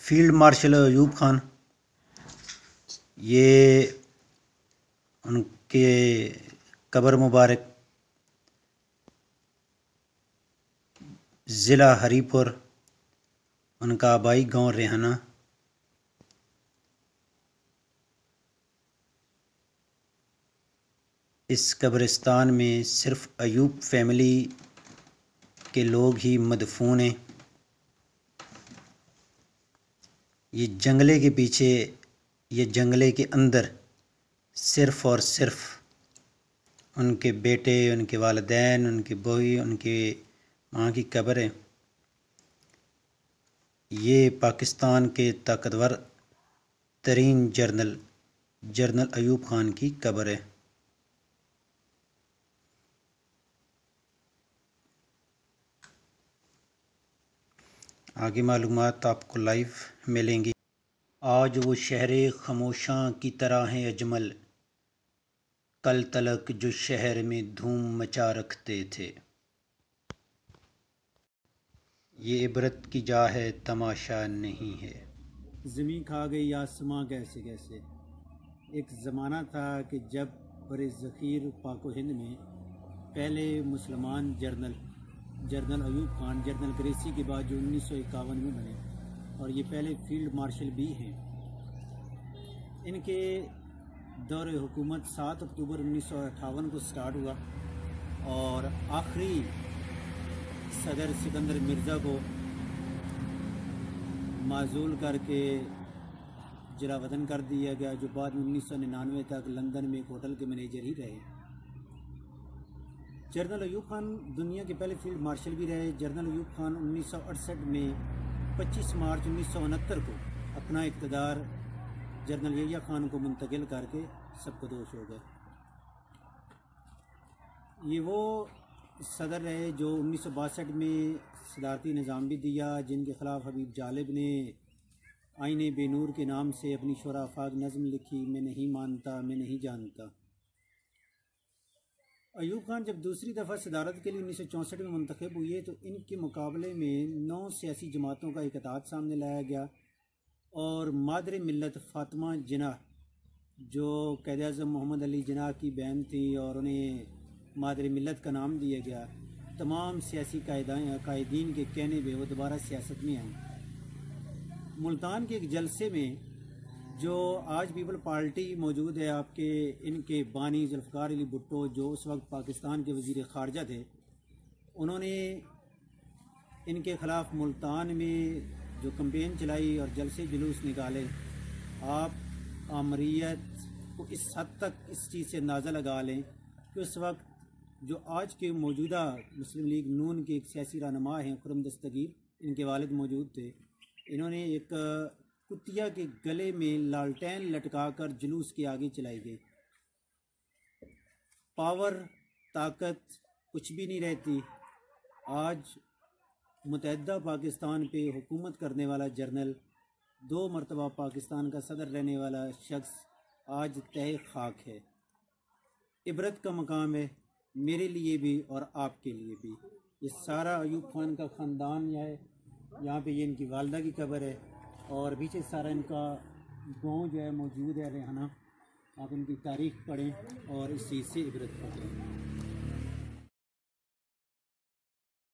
Field marshal Ayub Khan, ये उनके कब्र मुबारक ज़िला हरीपुर, उनका आबाई गांव रेहाना। इस कब्रिस्तान में सिर्फ अयूब फैमिली के लोग ही मदफून हैं। ये जंगले के पीछे, ये जंगले के अंदर सिर्फ़ और सिर्फ उनके बेटे, उनके वालिदैन, उनकी बहू, उनके माँ की कब्र है। ये पाकिस्तान के ताकतवर तरीन जनरल अयूब खान की कब्र है। आगे मालूमात आपको लाइव मिलेंगी। आज वो शहरे खामोशां की तरह हैं अजमल, कल तलक जो शहर में धूम मचा रखते थे। ये इबरत की जा है, तमाशा नहीं है। ज़मीं खा गई आसमां कैसे कैसे। एक ज़माना था कि जब बड़े ज़ख़ीर पाको हिंद में पहले मुसलमान जनरल अयूब खान, जनरल ग्रेसी के बाद जो 1951 में बने, और ये पहले फील्ड मार्शल भी हैं। इनके दौर हुकूमत 7 अक्टूबर 1958 को स्टार्ट हुआ और आखिरी सदर सिकंदर मिर्ज़ा को माजूल करके जलावतन कर दिया गया, जो बाद में 1999 तक लंदन में एक होटल के मैनेजर ही रहे। जनरल अयूब खान दुनिया के पहले फील्ड मार्शल भी रहे। जनरल अयूब खान 1968 में 25 मार्च 1969 को अपना इक़्तिदार जनरल यहिया खान को मुंतकिल करके सबकदोश हो गए। ये वो सदर रहे जो 1962 में सदारती निज़ाम भी दिया, जिनके ख़िलाफ़ हबीब जालिब ने आईने बेनूर के नाम से अपनी शुरा आफाक नज़म लिखी, मैं नहीं मानता मैं नहीं जानता। अयूब खान जब दूसरी दफ़ा सदारत के लिए 1964 में मुंतखब हुए तो इनके मुकाबले में 9 सियासी जमातों का इक़्तिदार सामने लाया गया और मादर मिल्लत फ़ातिमा जिन्नाह, जो क़ायद आज़म मोहम्मद अली जिन्नाह की बहन थी और उन्हें मादर मिल्लत का नाम दिया गया, तमाम सियासी कायदीन के कहने पे वो दोबारा सियासत में आए। मुल्तान के एक जलसे में जो आज पीपल पार्टी मौजूद है, आपके इनके बानी जुल्फ़िकार अली भुट्टो, जो उस वक्त पाकिस्तान के वज़ीर ख़ारजा थे, उन्होंने इनके ख़िलाफ़ मुल्तान में जो कैंपेन चलाई और जलसे जुलूस निकाले। आप आमरीत को इस हद तक इस चीज़ से अंदाज़ा लगा लें कि उस वक्त जो आज के मौजूदा मुस्लिम लीग नून के एक सियासी रहनुमा हैं खुर्रम दस्तगीर, इनके वालिद मौजूद थे। इन्होंने एक कुतिया के गले में लालटेन लटकाकर जुलूस के आगे चलाई गई। पावर, ताकत कुछ भी नहीं रहती। आज मुतहद्दा पाकिस्तान पे हुकूमत करने वाला जर्नल, 2 मरतबा पाकिस्तान का सदर रहने वाला शख्स आज तय खाक है। इबरत का मकाम है मेरे लिए भी और आपके लिए भी। ये सारा अयूब खान का ख़ानदान है। यहाँ पे ये इनकी वालदा की कब्र है और पीछे सारा इनका गांव जो है मौजूद है रेहाना। आप इनकी तारीख़ पढ़ें और इस चीज़ से इबरत पकड़ें।